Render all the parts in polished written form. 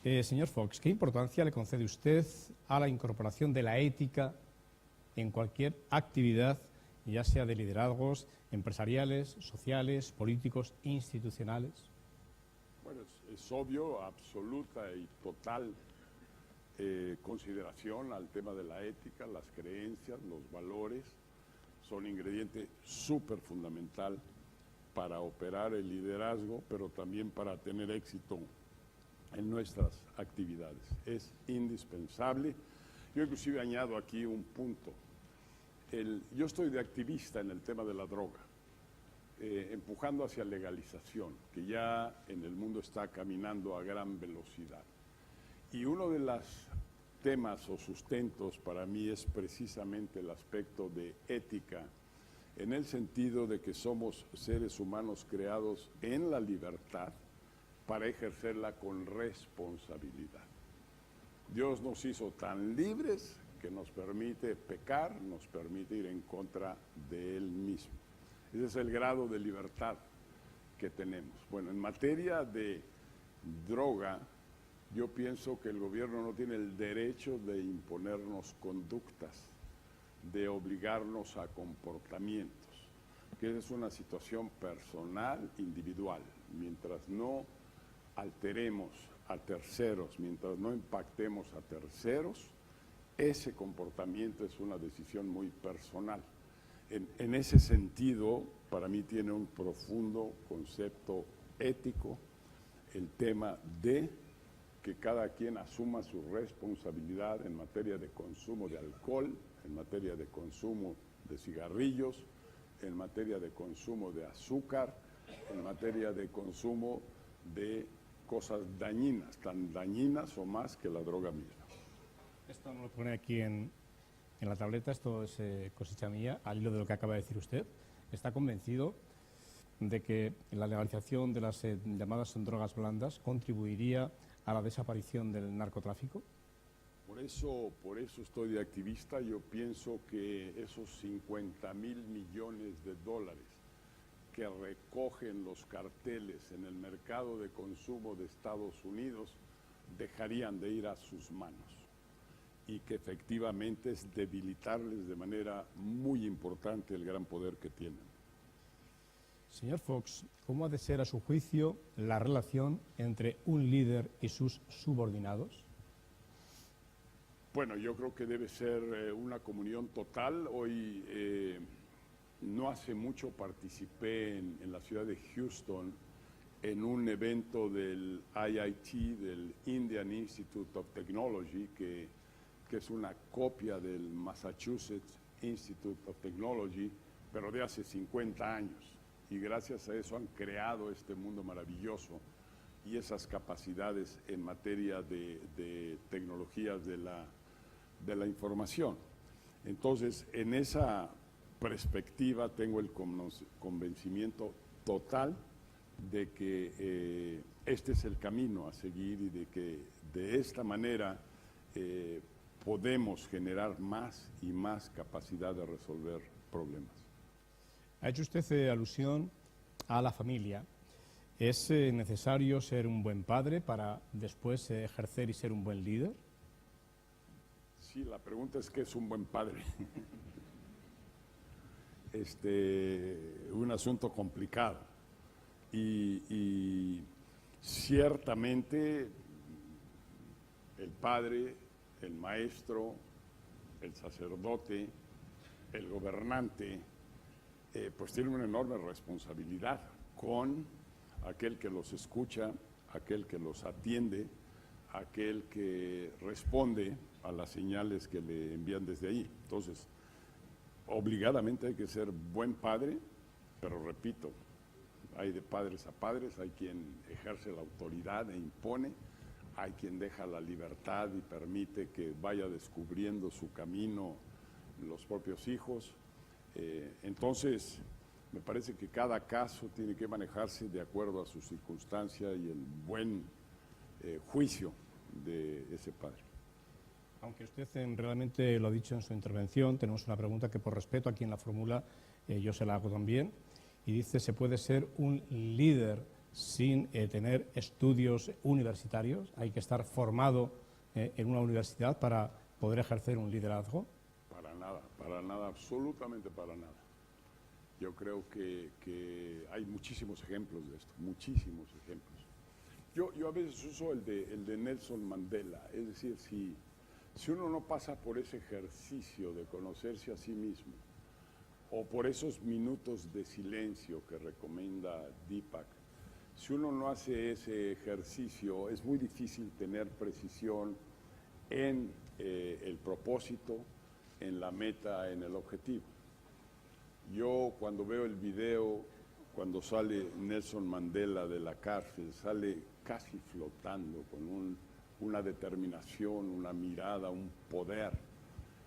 Señor Fox, ¿qué importancia le concede usted a la incorporación de la ética en cualquier actividad, ya sea de liderazgos empresariales, sociales, políticos, institucionales? Bueno, es obvio, absoluta y total consideración al tema de la ética, las creencias, los valores, son ingrediente súper fundamental para operar el liderazgo, pero también para tener éxito en nuestras actividades. Es indispensable. Yo inclusive añado aquí un punto. Yo estoy de activista en el tema de la droga, empujando hacia legalización, que ya en el mundo está caminando a gran velocidad. Y uno de los temas o sustentos para mí es precisamente el aspecto de ética, en el sentido de que somos seres humanos creados en la libertad para ejercerla con responsabilidad. Dios nos hizo tan libres que nos permite pecar, nos permite ir en contra de Él mismo. Ese es el grado de libertad que tenemos. Bueno, en materia de droga, yo pienso que el gobierno no tiene el derecho de imponernos conductas, de obligarnos a comportamientos, que es una situación personal, individual. Mientras no alteremos a terceros, mientras no impactemos a terceros, ese comportamiento es una decisión muy personal. En ese sentido, para mí tiene un profundo concepto ético el tema de que cada quien asuma su responsabilidad en materia de consumo de alcohol, en materia de consumo de cigarrillos, en materia de consumo de azúcar, en materia de consumo de cosas dañinas, tan dañinas o más que la droga misma. Esto no lo pone aquí en la tableta, esto es cosecha mía, al hilo de lo que acaba de decir usted. ¿Está convencido de que la legalización de las llamadas drogas blandas contribuiría a la desaparición del narcotráfico? Por eso estoy de activista. Yo pienso que esos 50,000 millones de dólares que recogen los carteles en el mercado de consumo de Estados Unidos dejarían de ir a sus manos, y que efectivamente es debilitarles de manera muy importante el gran poder que tienen. Señor Fox, ¿cómo ha de ser a su juicio la relación entre un líder y sus subordinados? Bueno, yo creo que debe ser una comunión total. Hoy, no hace mucho, participé en la ciudad de Houston en un evento del IIT, del Indian Institute of Technology, que es una copia del Massachusetts Institute of Technology, pero de hace 50 años. Y gracias a eso han creado este mundo maravilloso y esas capacidades en materia de tecnologías de la información. Entonces, en esa perspectiva tengo el convencimiento total de que este es el camino a seguir y de que de esta manera podemos generar más y más capacidad de resolver problemas. Ha hecho usted alusión a la familia. ¿Es necesario ser un buen padre para después ejercer y ser un buen líder? Sí, la pregunta es ¿qué es un buen padre? Un asunto complicado. Y ciertamente el padre, el maestro, el sacerdote, el gobernante, pues tienen una enorme responsabilidad con aquel que los escucha, aquel que los atiende, aquel que responde a las señales que le envían desde ahí. Entonces, obligadamente hay que ser buen padre, pero repito, hay de padres a padres, hay quien ejerce la autoridad e impone, hay quien deja la libertad y permite que vaya descubriendo su camino los propios hijos. Entonces, me parece que cada caso tiene que manejarse de acuerdo a su circunstancia y el buen juicio de ese padre. Aunque usted realmente lo ha dicho en su intervención, tenemos una pregunta que por respeto a quien la formula yo se la hago también, y dice, ¿se puede ser un líder sin tener estudios universitarios? ¿Hay que estar formado en una universidad para poder ejercer un liderazgo? Para nada, absolutamente para nada. Yo creo que hay muchísimos ejemplos de esto, muchísimos ejemplos. Yo a veces uso el de Nelson Mandela, es decir, si uno no pasa por ese ejercicio de conocerse a sí mismo, o por esos minutos de silencio que recomienda Deepak, si uno no hace ese ejercicio, es muy difícil tener precisión en el propósito, en la meta, en el objetivo. Yo cuando veo el video, cuando sale Nelson Mandela de la cárcel, sale casi flotando con una determinación, una mirada, un poder,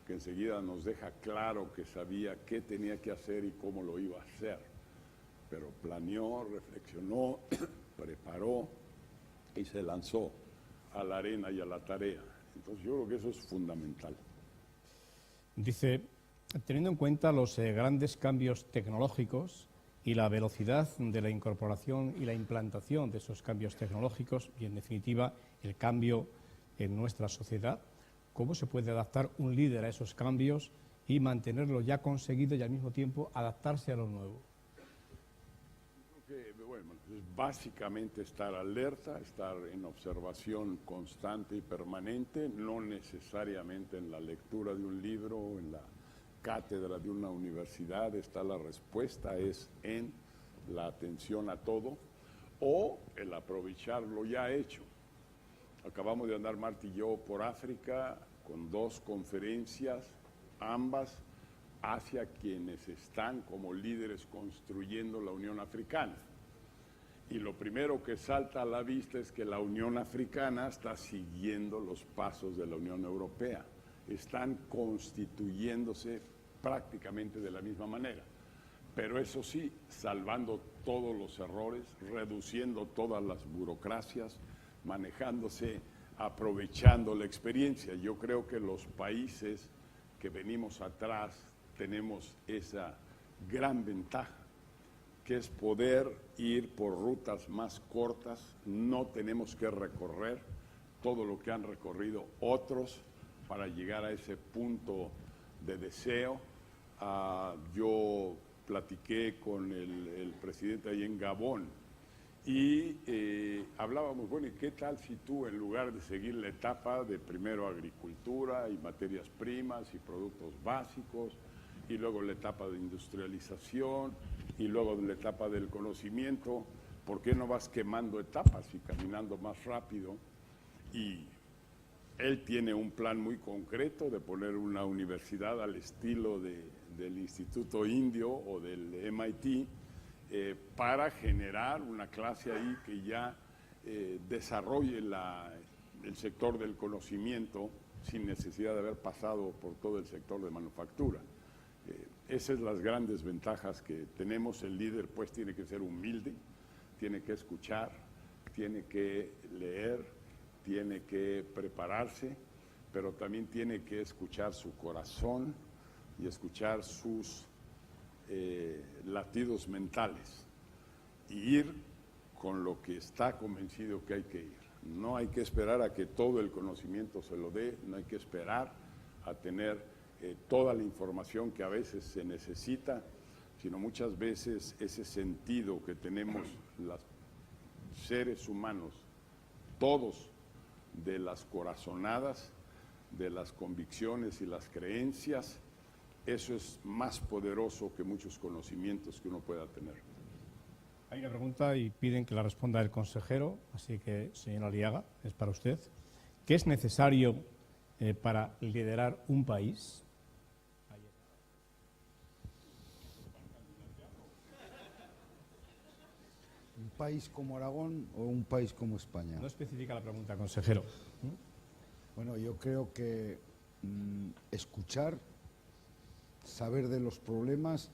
que enseguida nos deja claro que sabía qué tenía que hacer y cómo lo iba a hacer. Pero planeó, reflexionó, preparó y se lanzó a la arena y a la tarea. Entonces yo creo que eso es fundamental. Dice, teniendo en cuenta los grandes cambios tecnológicos y la velocidad de la incorporación y la implantación de esos cambios tecnológicos y, en definitiva, el cambio en nuestra sociedad, ¿cómo se puede adaptar un líder a esos cambios y mantenerlo ya conseguido y al mismo tiempo adaptarse a lo nuevo? Creo que, bueno, es básicamente estar alerta, estar en observación constante y permanente, no necesariamente en la lectura de un libro o en la cátedra de una universidad está la respuesta, es en la atención a todo o el aprovechar lo ya hecho. Acabamos de andar Marta y yo por África con 2 conferencias, ambas hacia quienes están como líderes construyendo la Unión Africana. Y lo primero que salta a la vista es que la Unión Africana está siguiendo los pasos de la Unión Europea. Están constituyéndose prácticamente de la misma manera. Pero eso sí, salvando todos los errores, reduciendo todas las burocracias, manejándose, aprovechando la experiencia. Yo creo que los países que venimos atrás tenemos esa gran ventaja, que es poder ir por rutas más cortas, no tenemos que recorrer todo lo que han recorrido otros para llegar a ese punto de deseo. Yo platiqué con el presidente ahí en Gabón y hablábamos, bueno, ¿y qué tal si tú en lugar de seguir la etapa de primero agricultura y materias primas y productos básicos y luego la etapa de industrialización y luego la etapa del conocimiento, ¿por qué no vas quemando etapas y caminando más rápido? Y él tiene un plan muy concreto de poner una universidad al estilo del Instituto Indio o del MIT para generar una clase ahí que ya desarrolle el sector del conocimiento sin necesidad de haber pasado por todo el sector de manufactura. Esas son las grandes ventajas que tenemos. El líder pues tiene que ser humilde, tiene que escuchar, tiene que leer, tiene que prepararse, pero también tiene que escuchar su corazón y escuchar sus latidos mentales y ir con lo que está convencido que hay que ir. No hay que esperar a que todo el conocimiento se lo dé, no hay que esperar a tener toda la información que a veces se necesita, sino muchas veces ese sentido que tenemos los seres humanos, todos, de las corazonadas, de las convicciones y las creencias, eso es más poderoso que muchos conocimientos que uno pueda tener. Hay una pregunta y piden que la responda el consejero, así que, señora Aliaga, es para usted. ¿Qué es necesario para liderar un país? ¿Un país como Aragón o un país como España? No especifica la pregunta, consejero. Bueno, yo creo que escuchar, saber de los problemas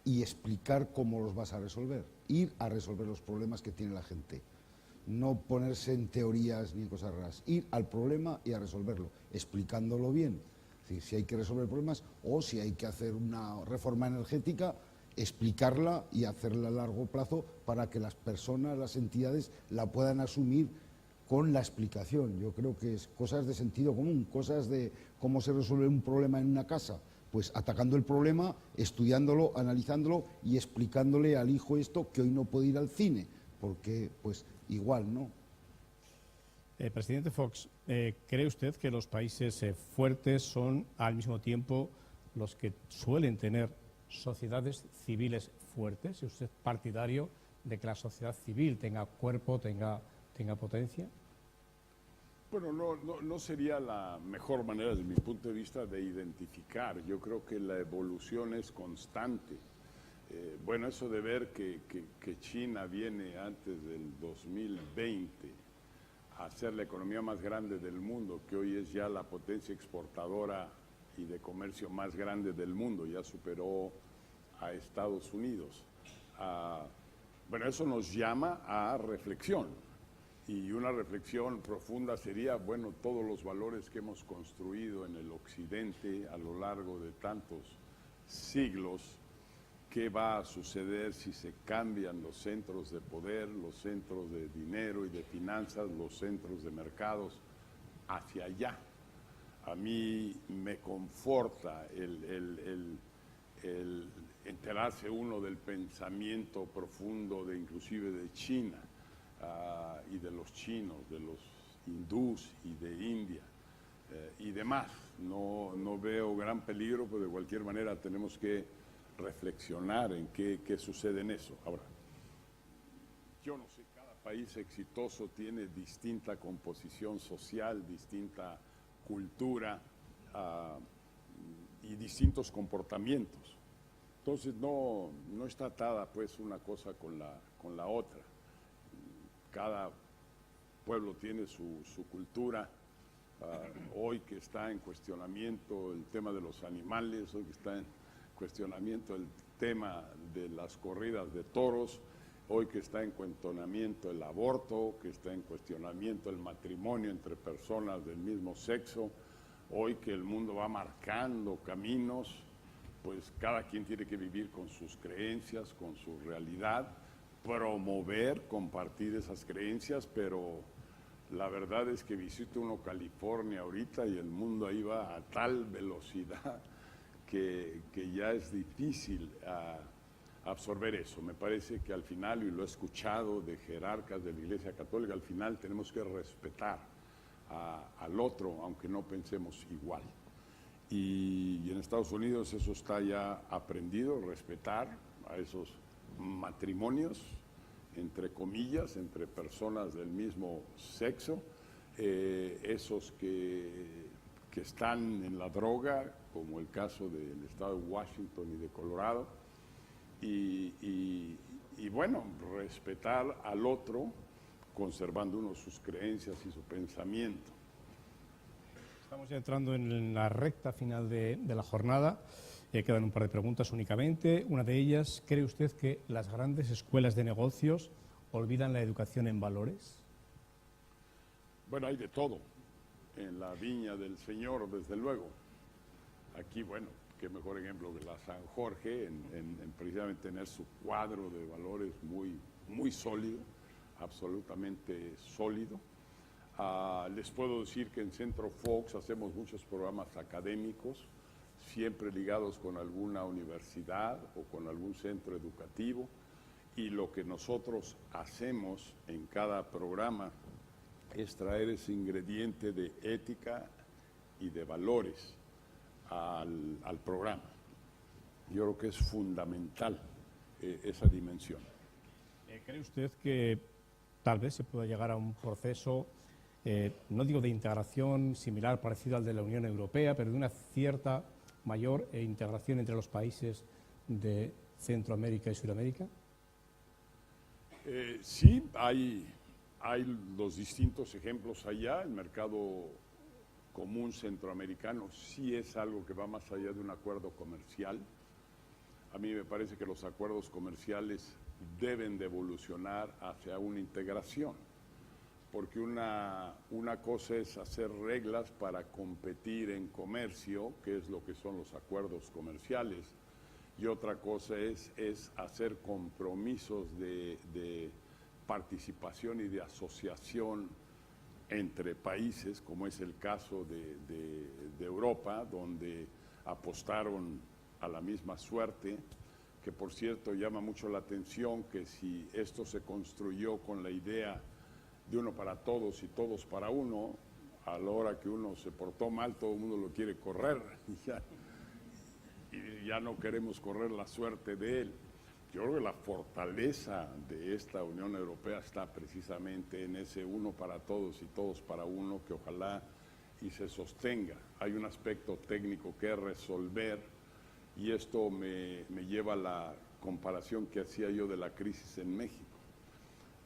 y explicar cómo los vas a resolver. Ir a resolver los problemas que tiene la gente. No ponerse en teorías ni en cosas raras. Ir al problema y a resolverlo, explicándolo bien. Es decir, si hay que resolver problemas o si hay que hacer una reforma energética, explicarla y hacerla a largo plazo para que las personas, las entidades la puedan asumir con la explicación. Yo creo que es cosas de sentido común, cosas de cómo se resuelve un problema en una casa, pues atacando el problema, estudiándolo, analizándolo y explicándole al hijo esto que hoy no puede ir al cine, porque pues igual, ¿no? Presidente Fox, ¿cree usted que los países fuertes son al mismo tiempo los que suelen tener sociedades civiles fuertes? ¿Es usted partidario de que la sociedad civil tenga cuerpo, tenga potencia? Bueno, no sería la mejor manera, desde mi punto de vista, de identificar. Yo creo que la evolución es constante. Bueno, eso de ver que China viene antes del 2020 a ser la economía más grande del mundo, que hoy es ya la potencia exportadora y de comercio más grande del mundo, ya superó a Estados Unidos. Bueno, eso nos llama a reflexión. Y una reflexión profunda sería, bueno, todos los valores que hemos construido en el occidente a lo largo de tantos siglos, ¿qué va a suceder si se cambian los centros de poder, los centros de dinero y de finanzas, los centros de mercados hacia allá? A mí me conforta el enterarse uno del pensamiento profundo de inclusive de China, y de los chinos, de los hindús y de India y demás. No veo gran peligro, pero de cualquier manera tenemos que reflexionar en qué sucede en eso. Ahora, yo no sé, cada país exitoso tiene distinta composición social, distinta cultura y distintos comportamientos. Entonces no está atada pues una cosa con la otra. Cada pueblo tiene su cultura. Hoy que está en cuestionamiento el tema de los animales, hoy que está en cuestionamiento el tema de las corridas de toros, hoy que está en cuestionamiento el aborto, que está en cuestionamiento el matrimonio entre personas del mismo sexo, hoy que el mundo va marcando caminos, pues cada quien tiene que vivir con sus creencias, con su realidad, promover, compartir esas creencias, pero la verdad es que visita uno California ahorita y el mundo ahí va a tal velocidad que ya es difícil absorber eso. Me parece que al final, y lo he escuchado de jerarcas de la Iglesia Católica, al final tenemos que respetar al otro, aunque no pensemos igual. Y en Estados Unidos eso está ya aprendido, respetar a esos matrimonios, entre comillas, entre personas del mismo sexo, esos que están en la droga, como el caso del estado de Washington y de Colorado, y bueno, respetar al otro, conservando uno sus creencias y su pensamiento. Estamos ya entrando en la recta final de la jornada. Quedan un par de preguntas únicamente. Una de ellas, ¿cree usted que las grandes escuelas de negocios olvidan la educación en valores? Bueno, hay de todo. En la viña del Señor, desde luego. Aquí, bueno, qué mejor ejemplo que la San Jorge, en precisamente tener su cuadro de valores muy sólido, absolutamente sólido. Les puedo decir que en Centro Fox hacemos muchos programas académicos, siempre ligados con alguna universidad o con algún centro educativo, y lo que nosotros hacemos en cada programa es traer ese ingrediente de ética y de valores al programa. Yo creo que es fundamental esa dimensión. ¿Cree usted que tal vez se pueda llegar a un proceso, no digo de integración similar, parecido al de la Unión Europea, pero de una cierta mayor integración entre los países de Centroamérica y Sudamérica? Sí, hay los distintos ejemplos allá. El mercado común centroamericano sí es algo que va más allá de un acuerdo comercial. A mí me parece que los acuerdos comerciales deben de evolucionar hacia una integración, porque una cosa es hacer reglas para competir en comercio, que es lo que son los acuerdos comerciales, y otra cosa es hacer compromisos de participación y de asociación entre países, como es el caso de Europa, donde apostaron a la misma suerte, que por cierto llama mucho la atención que si esto se construyó con la idea de uno para todos y todos para uno, a la hora que uno se portó mal, todo el mundo lo quiere correr y ya no queremos correr la suerte de él. Yo creo que la fortaleza de esta Unión Europea está precisamente en ese uno para todos y todos para uno, que ojalá y se sostenga. Hay un aspecto técnico que resolver, y esto me lleva a la comparación que hacía yo de la crisis en México.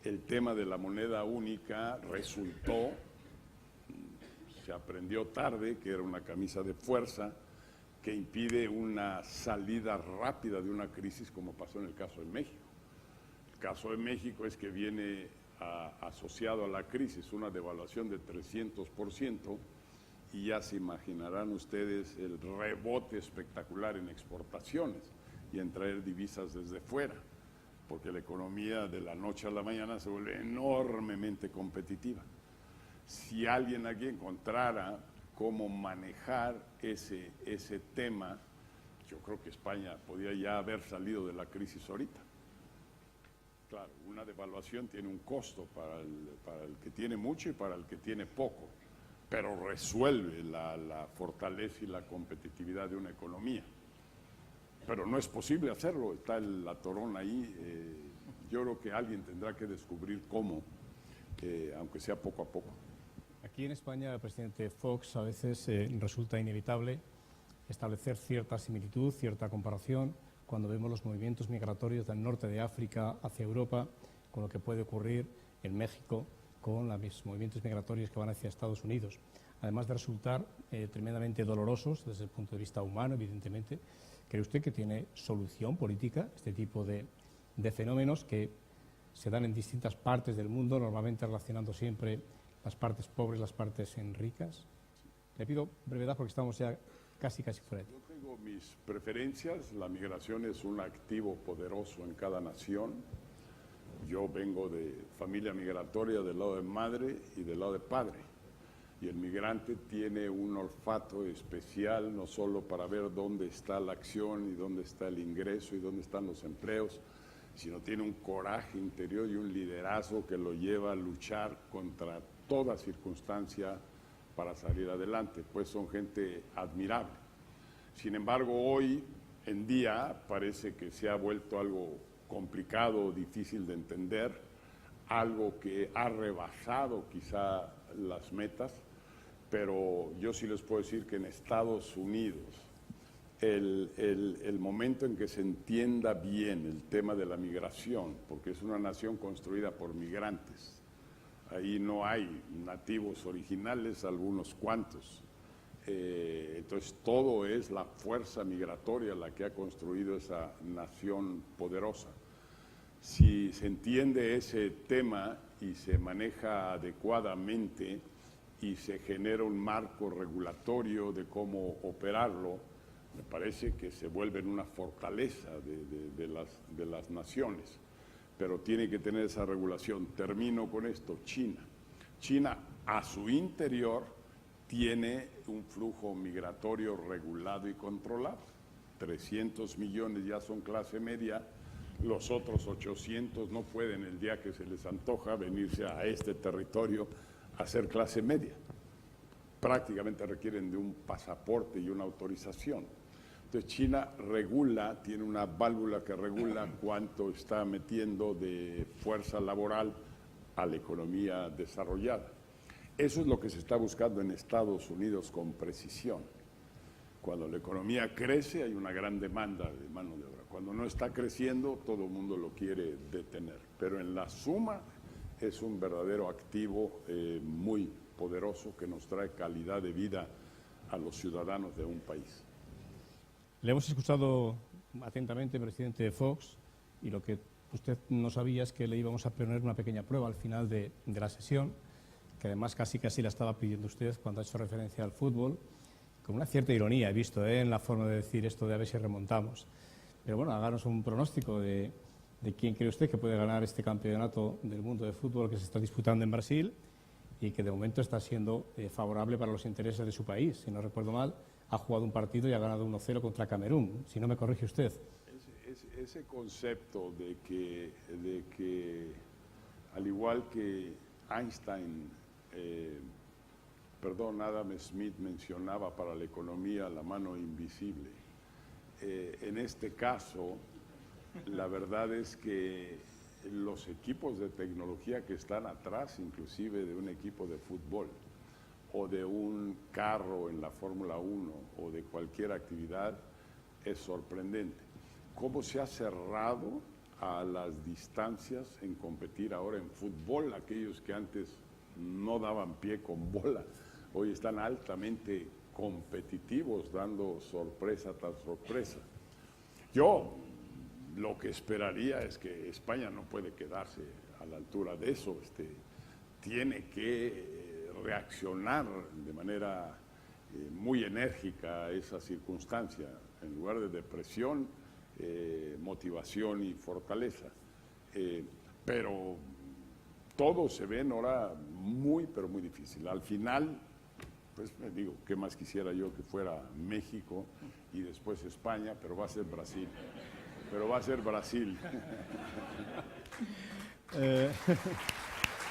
El tema de la moneda única resultó, se aprendió tarde, que era una camisa de fuerza que impide una salida rápida de una crisis, como pasó en el caso de México. El caso de México es que viene asociado a la crisis una devaluación de 300%, y ya se imaginarán ustedes el rebote espectacular en exportaciones y en traer divisas desde fuera, porque la economía de la noche a la mañana se vuelve enormemente competitiva. Si alguien aquí encontrara cómo manejar ese tema, yo creo que España podría ya haber salido de la crisis ahorita. Claro, una devaluación tiene un costo para el que tiene mucho y para el que tiene poco, pero resuelve la fortaleza y la competitividad de una economía. Pero no es posible hacerlo, está el atorón ahí. Yo creo que alguien tendrá que descubrir cómo, aunque sea poco a poco. Aquí en España, el presidente Fox, a veces resulta inevitable establecer cierta similitud, cierta comparación, cuando vemos los movimientos migratorios del norte de África hacia Europa, con lo que puede ocurrir en México con los movimientos migratorios que van hacia Estados Unidos. Además de resultar tremendamente dolorosos desde el punto de vista humano, evidentemente, ¿cree usted que tiene solución política este tipo de fenómenos que se dan en distintas partes del mundo, normalmente relacionando siempre las partes pobres, las partes ricas? Le pido brevedad porque estamos ya casi fuera de tiempo. Yo tengo mis preferencias. La migración es un activo poderoso en cada nación. Yo vengo de familia migratoria del lado de madre y del lado de padre. Y el migrante tiene un olfato especial, no solo para ver dónde está la acción y dónde está el ingreso y dónde están los empleos, sino tiene un coraje interior y un liderazgo que lo lleva a luchar contra toda circunstancia para salir adelante, pues son gente admirable. Sin embargo, hoy en día parece que se ha vuelto algo complicado, difícil de entender, algo que ha rebasado quizá las metas, pero yo sí les puedo decir que en Estados Unidos el momento en que se entienda bien el tema de la migración, porque es una nación construida por migrantes, ahí no hay nativos originales, algunos cuantos. Entonces todo es la fuerza migratoria la que ha construido esa nación poderosa. Si se entiende ese tema y se maneja adecuadamente y se genera un marco regulatorio de cómo operarlo, me parece que se vuelve una fortaleza de las naciones. Pero tiene que tener esa regulación. Termino con esto. China a su interior tiene un flujo migratorio regulado y controlado. 300 millones ya son clase media, los otros 800 no pueden el día que se les antoja venirse a este territorio a ser clase media. Prácticamente requieren de un pasaporte y una autorización. Entonces China regula, tiene una válvula que regula cuánto está metiendo de fuerza laboral a la economía desarrollada. Eso es lo que se está buscando en Estados Unidos con precisión. Cuando la economía crece hay una gran demanda de mano de obra. Cuando no está creciendo todo el mundo lo quiere detener. Pero en la suma es un verdadero activo muy poderoso que nos trae calidad de vida a los ciudadanos de un país. Le hemos escuchado atentamente, presidente Fox, y lo que usted no sabía es que le íbamos a poner una pequeña prueba al final de la sesión, que además casi la estaba pidiendo usted cuando ha hecho referencia al fútbol, con una cierta ironía he visto en la forma de decir esto de a ver si remontamos. Pero bueno, háganos un pronóstico de quién cree usted que puede ganar este campeonato del mundo de fútbol que se está disputando en Brasil y que de momento está siendo favorable para los intereses de su país. Si no recuerdo mal, ha jugado un partido y ha ganado 1-0 contra Camerún, si no me corrige usted. Ese concepto de que al igual que Einstein, Adam Smith mencionaba para la economía la mano invisible, en este caso, la verdad es que los equipos de tecnología que están atrás, inclusive de un equipo de fútbol o de un carro en la Fórmula 1 o de cualquier actividad, es sorprendente. Cómo se ha cerrado a las distancias en competir ahora en fútbol, aquellos que antes no daban pie con bola, hoy están altamente competitivos, dando sorpresa tras sorpresa. Yo lo que esperaría es que España no puede quedarse a la altura de eso, tiene que reaccionar de manera muy enérgica a esa circunstancia, en lugar de depresión, motivación y fortaleza. Pero todo se ve ahora muy, pero muy difícil. Al final, pues me digo, ¿qué más quisiera yo que fuera México y después España? Pero va a ser Brasil. Pero va a ser Brasil.